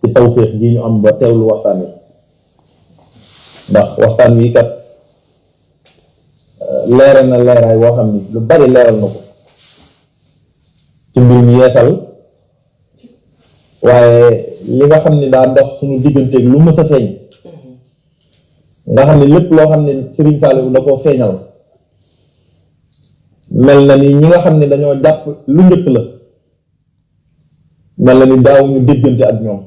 ci tawféex gi ñu am ba teewlu waxtaan wi ndax waxtaan wi kat leeral na leeraay woo xam ni lu bari leeral na ko ci mbirum yeesal waaye li nga xam ni daa dox suñu digganteeg lu mës a feeñ nga xam ni lépp loo xam ne Serigne Saliou da koo feeñal mel na ni ñi nga xam ne dañoo jàpp lu njëkk la mel na ni daawuñu déggante ak ñoom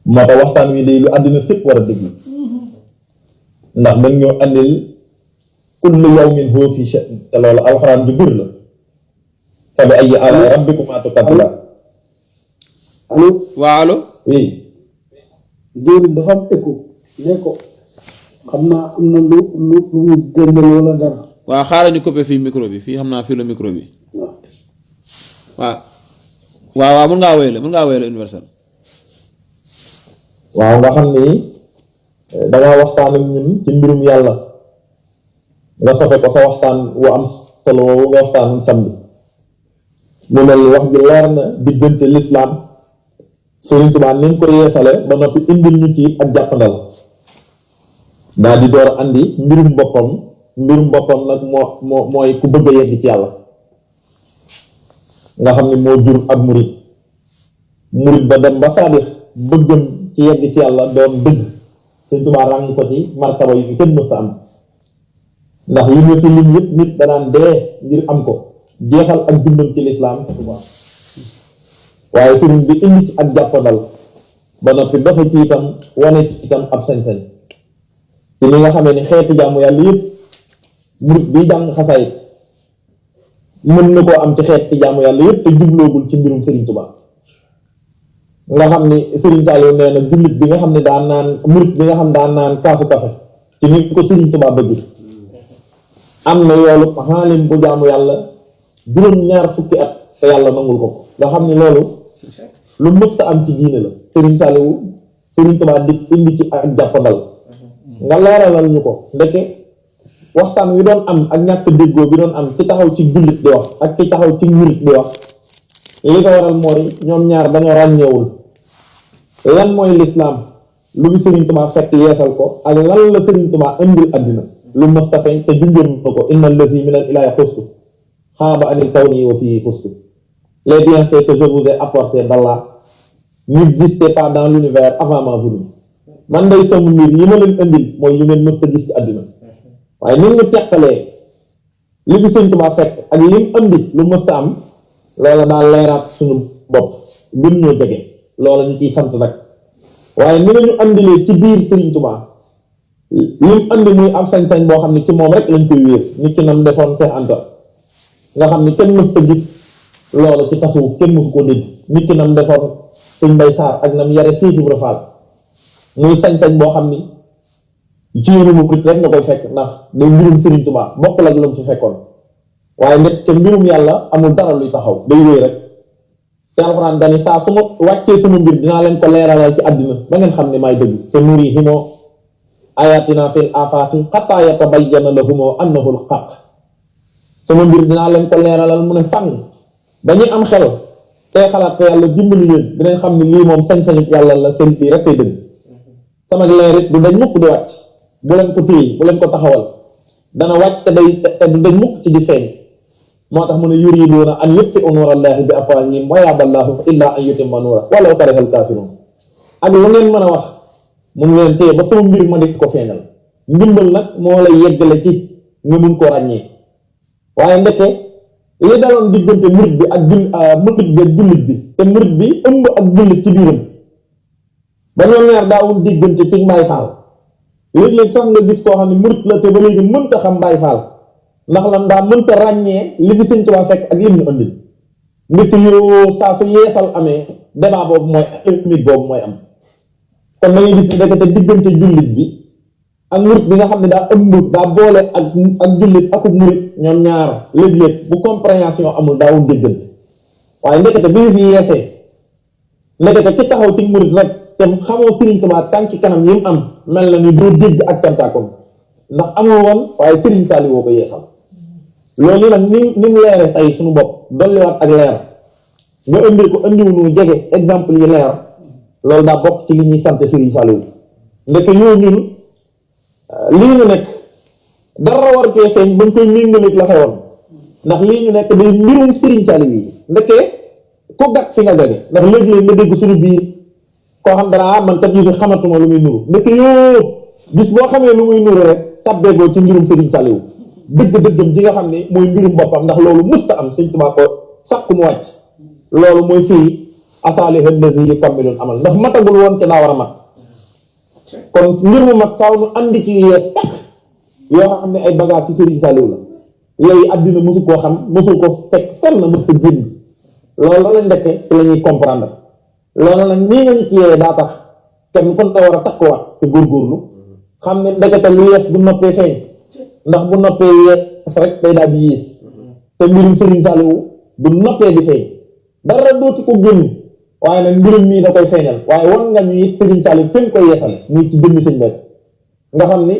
moo tax waxtaan wi day lu àddina sépp war a déglu ndax dañ ñoo andil kullu yawmin huwa fi sha'n te loolu alxuraan ju bir la fa bi ayyi aalaa'i rabbikumaa tukazzibaan allo waaw allo oui jëwriñ dafa am écho ne ko xam naa am na lu mu dendal wala dara waaw xaaral ñu coupé fii micro bi fii xam naa fii la micro bi waaw mën ngaa wéyale universel waaw nga xam ni dangaa waxtaan ak ñun ci mbirum yàlla nga sofe ko sa waxtaan wu am solo woowu nga waxtaan samedi mu mel ni wax ji leer na diggante lislaam Sëriñ Tuubaa ni ko yeesale ba noppi indil ñu ci ak jàppandal daal di door andi mbirum boppam nag mooy ku bëgg a yegg ci yàlla nga xam ni moo jur ak murit ba dem ba saadix bëggam ci yegg ci yàlla doon dëgg Sëriñ Tuubaa ràng ko ci martaba yu kenn mësta am ndax yi ñu fi lim yëpp nit danaan dee ngir am ko jeexal ak dundam ci lislaam waaye sëriñ bi indi ci ak jàppandal ba noppi doxe ci itam wane ci itam ab sañ-sañ ci li nga xamee ni xeetu jaamu yàlla yëpp murit bi jàng xasaayit mën na koo am ci xeeti jaamu yàlla yëpp te jubloogul ci mbirum Sëriñ Tuubaa nga xam ni Sëriñ Saliou nee na jullit bi nga xam ne daan naan murit bi nga xam daan naan kaasu kafe ci ni ko Sëriñ Tuubaa bëgg am na yoolu xaalim bu jaamu yàlla juróom-ñaar fukki at te yàlla nangul ko nga xam ni loolu lu mësta am ci diine la Sëriñ Saliou Sëriñ Tuubaa di indi ci ak jàppandal nga leeralal ñu ko ndeke waxtaan wi doon am ak ñàkk déggoo bi doon am ci taxaw ci jullit di wax ak ci taxaw ci murit di wax li ko waral mooy ñoom ñaar dañoo ràññeewul lan mooy lislaam lu bi Sëriñ Tuubaa fekk yeesal ko ak lan la Sëriñ Tuubaa indil àddina lu mustafeñ te junjoon na ko inna allazi min al ilaahi xustu xaaba anil kawni wa fii fustu les bienfaits que je vous ai apportés d'Allah n'existaient pas dans l'univers avant ma venue man day sama mbir yi ma leen indil mooy yu ngeen mësta gis ci àddina waaye ni ñu teqalee li fi Sëriñ Tuubaa fekk ak li mu indi lu mësta am loola daal leeraat suñu bopp gën ñoo jege loola ñu ciy sant nag waaye ni nga ñu andilee ci biir Sëriñ Tuubaa li mu andi muy am sañ-sañ boo xam ne ci moom rek lañ koy wéer nit ki nam defoon Seex Anta nga xam ni kenn mësta gis loolu ci tasawuf kenn mësu ko dégg nit ki nam defoon Sëñ Mbay Saar ak nam yare Seex Ibra Faal muy sañ-sañ boo xam ni ci yoonu murit rek nga koy fekk ndax day mbirum Sëriñ Tuubaa bokkul ak lu mu fi fekkoon waaye nag te mbirum yàlla amul dara luy taxaw day wéy rek te alxuraan dani saa su ma wàccee sama mbir dinaa leen ko leeralal ci àddina ba ngeen xam ne maay dëgg sa nurihim ayatina fil afaaqi xattaa yatabayyana lahum annahu al-haqq sama mbir dinaa leen ko leeralal mu ne fang ba ñu am xel tey xalaat ko yàlla dimbali leen dinañ xam ne lii moom sañ-sañu yàlla la seen bii rek tey dëgg sama leer it du dañ mukk di wàcc bu leen ko téye bu leen ko taxawal dana wàcc te du dañ mukk ci di feeñ moo tax mu ne yuriduuna an yutfi'u nuurallaahi bi afwaahihim wa yaaballaahu illaa an yutimma nuurahu walaw karihal kaafiruun ak lu ngeen mën a wax mu ngi leen téye ba sama mbir ma di ko feeñal ndimbal nag moo lay yeggale ci nga mun koo ràññee waaye ndeke li daloon diggante murit bi ak jullit bi te murit bi ëmb ak jullit ci biiram ba ñoom ñaar daawul diggante ci Baay Faal léeg-léeg sax nga gis koo xam ne murit la te ba léegi mënta xam Baay Faal ndax lan daa mënta ràññee li fi Sëriñ Tuubaa fekk ak lim ñu andil mbir yoo saa su yeesal amee débat boobu mooy limite boobu mooy am kon da ngay gis ne te diggante jullit bi ak murit bi nga xam ne daa ëmb daa boole ak jullit akub murit ñoom ñaar léeg-léeg bu compréhension amul daawul déggante waaye ndekete bi fi yeesee ndekete ki taxaw ci murit rek te xamoo Sëriñ Tuubaa tànki kanam yi mu am mel na ni doo dégg ak cantaakom ndax amul woon waaye Sëriñ Saaliw woo ko yeesal loolu nag ni mu leere tey suñu bopp dolliwaat ak leer nga indi ko indiwu nu jege exemple yi leer loolu daa bokk ci li ñuy sant Serigne Saliou ndeke yoo ñun lii ñu nekk dara war cee feeñ bañ koy méngaleeg la xewoon ndax lii ñu nekk day mbirum Serigne Saliou yi ndeke ku gàtt fi nga gage ndax léegi-léeg nga dégg suñu biir koo xam dara man kat yi fi xamatuma lu muy nuru ndeke yoo bis boo xamee lu muy nuru rek tabbeegoo ci mbirum Serigne Saliou dëgg-dëggam ji nga xam ne mooy mbirum boppam ndax loolu musta am Sëñ Tuubaa ko sakku mu wàcc loolu mooy fii asaali hëllësi yi comme mi doon amal ndax matagul woon te daa war a mat kon mbir mu mat faaw nu andi ci yees tax yoo xam ne ay bagage ci Serigne Saliou la yooyu àddina mosu koo xam mosu ko fekk fenn mos ko génn loolu lañ ndekke ci la ñuy comprendre loolu nag nii nga ñu ci yee daa tax kenn kon da war a takkuwaat te góorgóorlu xam ne ndekete lu yees bu noppee feeñ ndax bu noppee yees rek day daal di yées te mbirum Serigne Saliou bu noppee di feeñ dara dootu ko génn waaye nag mbirum mii da koy feeñal waaye wan nga ñu it Serigne Saliou fi mu koy yeesale muy ci jëmmi sëñ Béthio nga xam ni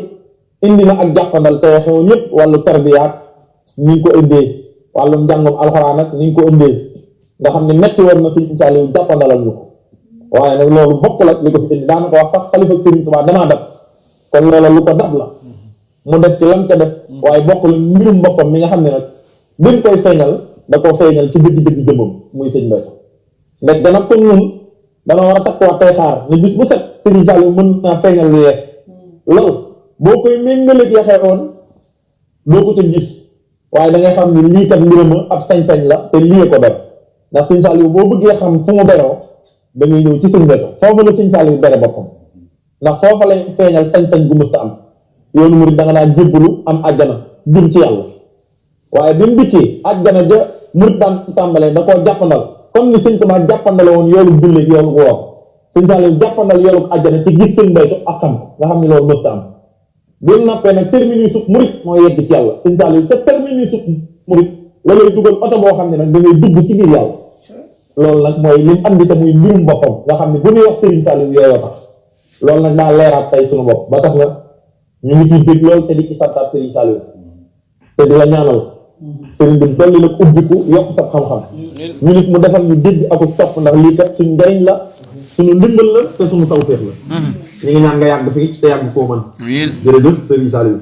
indi na ak jàppandal ca xew ñëpp wàllu tarbiyaat ni ñu ko indee wàllu njàngum alxuraan ak ni ñu ko indee nga xam ne metti woon na Serigne Saliou jàppandalal ñu ko waaye nag loolu bokkul ak li ko fi indi daanaka wax sax xalifa Serigne Touba damaa dab kon loolu lu ko dab la mu def ci lam ca def waaye bokkul mbirum boppam mi nga xam ne nag biñ koy feeñal da koo feeñal ci dëgg-dëgg jëmmam muy sëñ Béthio ndax dana kon ñun dana war a takkuwaat tey xaar ne bis bu set Serigne Saliou mën naa feeñal lu yees loolu boo koy méngaleeg ya xewoon doo ko ca gis waaye da ngay xam ne lii kat mbirama ab sañ-sañ la te lii ko def ndax sëñ Saliou boo bëggee xam fu mu beroo da ngay ñëw ci sëñ Béthio foofa la sëñ Saliou bere boppam ndax foofa lay feeñal sañ-sañ bu mësta am yoonu murid da nga daan jébbalu am àjjana jëm ci yàlla waaye bi mu dikkee àjjana ja murid daan tàmbalee da koo jàppandal comme ni sëñ Tuubaa jàppandale woon yoolu julli yoolu woor sëñ Saliou jàppandal yoolu àjjana ci gis sëñ Béthio ak xam nga xam ne loolu mësta am bi mu noppee nag terminus murid moo yegg ci yàlla sëñ Saliou ca terminus murid la lay dugal oto boo xam ne nag da ngay dugg ci biir yàlla loolu nag mooy li mu andi te muy mbirum boppam nga xam ne bu ñuy wax Serigne Saliou yooyoo tax loolu nag daa leeraat tey suñu bopp ba tax na ñu ngi ciy dégg lool te di ci santaat Serigne Saliou te di la ñaanal Serigne bi dolli nag ubbiku yokk sa xam-xam ñu nit mu defal ñu dégg ak topp ndax lii kat suñu njariñ la suñu ndimbal la te suñu tawfeex la ñu ngi ñaan nga yàgg fii te yàgg koo mën jërëjëf Serigne Saliou